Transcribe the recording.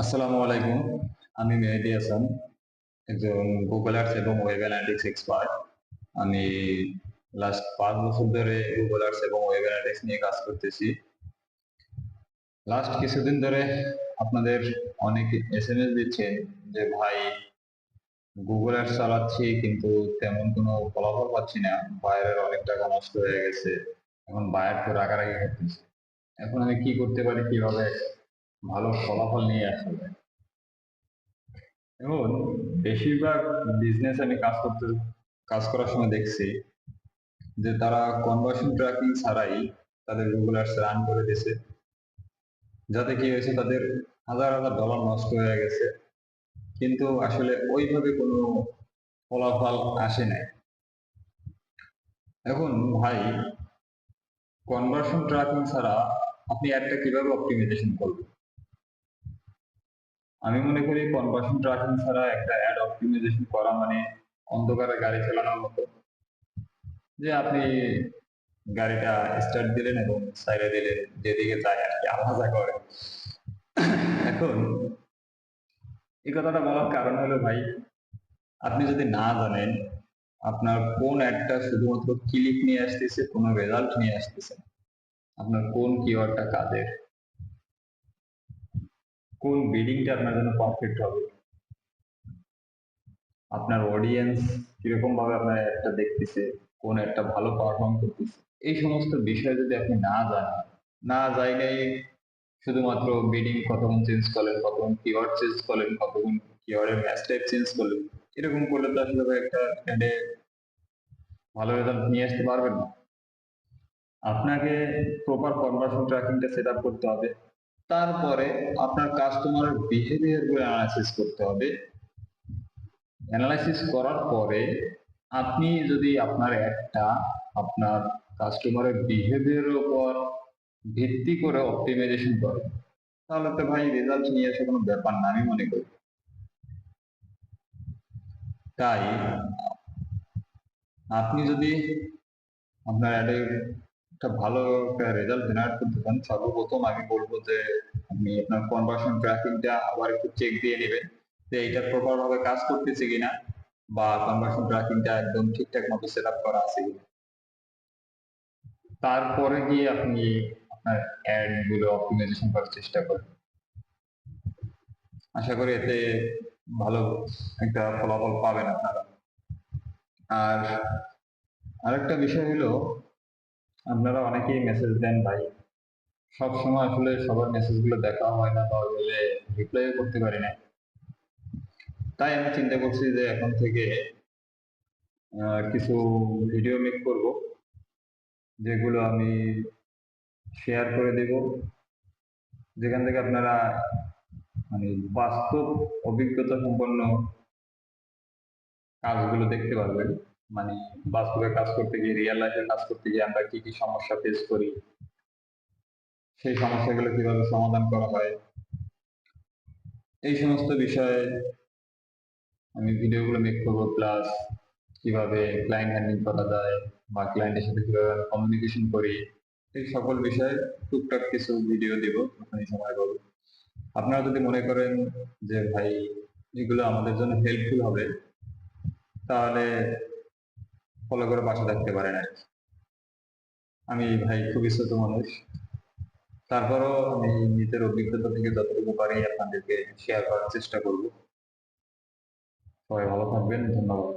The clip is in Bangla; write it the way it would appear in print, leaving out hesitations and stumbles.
আসসালামু আলাইকুম। আমি মেহেদী হাসান, একজন গুগল আর্টস এবং ওয়েব অ্যানালিটিক্স এক্সপার্ট। আমি লাস্ট ৫ বছর ধরে গুগল আর্টস এবং ওয়েব অ্যানালিটিক্স নিয়ে কাজ করতেছি। লাস্ট কিছুদিন ধরে আপনাদের অনেক এসএমএস দিচ্ছেন যে ভাই গুগল আর্টস চালাচ্ছি কিন্তু তেমন কোনো ফলাফল পাচ্ছি না। বায়ারের অনেক টাকা নষ্ট হয়ে গেছে। এখন বায়ার তো রাগারাগি করতেছে। এখন আমি কি করতে পারি? কিভাবে ভালো ফলাফল নিয়ে আসা যায়? এখন বেশিরভাগ বিজনেস আমি কাজ করার সময় দেখছি যে তারা কনভার্সন ট্র্যাকিং ছাড়াই তাদের গুগল অ্যাডস রান করে দিয়েছে, যাতে কি হয়েছে তাদের হাজার হাজার ডলার নষ্ট হয়ে গেছে, কিন্তু আসলে ওইভাবে কোনো ফলাফল আসে নাই। এখন ভাই, কনভার্সন ট্র্যাকিং ছাড়া আপনি অ্যাডটা কিভাবে অপটিমাইজেশন করবেন? আমি মনে করি কনভার্সন ট্র্যাকিং ছাড়া একটা অ্যাড অপটিমাইজেশন করা মানে অন্ধকারে গাড়ি চালানোর মতো। যে আপনি গাড়িটা স্টার্ট দিলেন এবং সাইডে দিলেন, যেদিকে যায় আর কি আলাদা করে। এখন এই কথাটা বলার কারণ হলো ভাই, আপনি যদি না জানেন আপনার কোন অ্যাডটা শুধুমাত্র ক্লিক নিয়ে আসতেছে, কোনো রেজাল্ট নিয়ে আসতেছে না, আপনার কোন কিওয়ার্ডটা কাজের, কোন বিডিংটা আপনার জন্য পারফেক্ট হবে, আপনার অডিয়েন্স কিরকম ভাবে আপনার অ্যাডটা দেখতেছে, কোন অ্যাডটা ভালো পারফর্ম করতেছে, এই সমস্ত বিষয় যদি আপনি না জানেন, না জানলেই শুধুমাত্র বিডিং কতক্ষণ চেঞ্জ করলেন, কতক্ষণ কিওয়ার্ড চেঞ্জ করলেন, কতক্ষণ কিওয়ার্ডের ম্যাচ টাইপ চেঞ্জ করলেন, এরকম করলে তো আসলে ভাই একটা অ্যাডে ভালো রেজাল্ট নিয়ে আসতে পারবেন না। আপনাকে প্রপার কনভার্সন ট্র্যাকিংটা সেট আপ করতে হবে। তারপরে আপনার কাস্টমারের বিহেভিয়ার গুলো অ্যানালাইসিস করতে হবে। অ্যানালাইসিস করার পরে আপনি যদি আপনার অ্যাডটা আপনার কাস্টমারের বিহেভিয়ারের উপর ভিত্তি করে অপটিমাইজেশন করেন, তাহলে তো ভাই রেজাল্ট নিয়ে আসা কোনো ব্যাপার না আমি মনে করি। তাই আপনি যদি আপনার অ্যাডে একটা ভালো একটা রেজাল্ট জেনারেট করতে চান, সর্বপ্রথম আমি বলবো যে আপনি আপনার কনভার্সন ট্র্যাকিংটা আবার একটু চেক দিয়ে নেবেন যে এইটা প্রপার ভাবে কাজ করতেছে কিনা, বা কনভার্সন ট্র্যাকিংটা একদম ঠিকঠাক মতো সেট আপ করা আছে কিনা। তারপরে গিয়ে আপনি আপনার অ্যাড গুলো অপটিমাইজেশন করার চেষ্টা করবেন। আশা করি এতে ভালো একটা ফলাফল পাবেন আপনারা। আর আরেকটা বিষয় হলো, আপনারা অনেকেই মেসেজ দেন ভাই, সব সময় আসলে সবার মেসেজ গুলো দেখা হয় না বা ওইভাবে রিপ্লাইও করতে পারি না। তাই আমি চিন্তা করছি যে এখন থেকে কিছু ভিডিও মেক করব, যেগুলো আমি শেয়ার করে দেব, যেখান থেকে আপনারা মানে বাস্তব অভিজ্ঞতা সম্পন্ন কাজগুলো দেখতে পারবেন। মানে বাস্তবে কাজ করতে গিয়ে, রিয়েল লাইফে কাজ করতে গিয়ে আমরা কি কি সমস্যা ফেস করি, সেই সমস্যাগুলো কিভাবে সমাধান করা হয়, এই সমস্ত বিষয়ে আমি ভিডিওগুলো মেক করবো। প্লাস কিভাবে ক্লায়েন্ট হ্যান্ডলিং করা যায় বা ক্লায়েন্টের সাথে কিভাবে কমিউনিকেশন করি, এই সকল বিষয়ে টুকটাক কিছু ভিডিও দিব যখন সময় পাবো। আপনারা যদি মনে করেন যে ভাই এগুলো আমাদের জন্য হেল্পফুল হবে, তাহলে ফলো করে পাশে থাকতে পারেন আর কি। আমি ভাই খুবই ছোট মানুষ, তারপরও আমি নিজের অভিজ্ঞতা থেকে যতটুকু পারি আপনাদেরকে শেয়ার করার চেষ্টা করব। সবাই ভালো থাকবেন, ধন্যবাদ।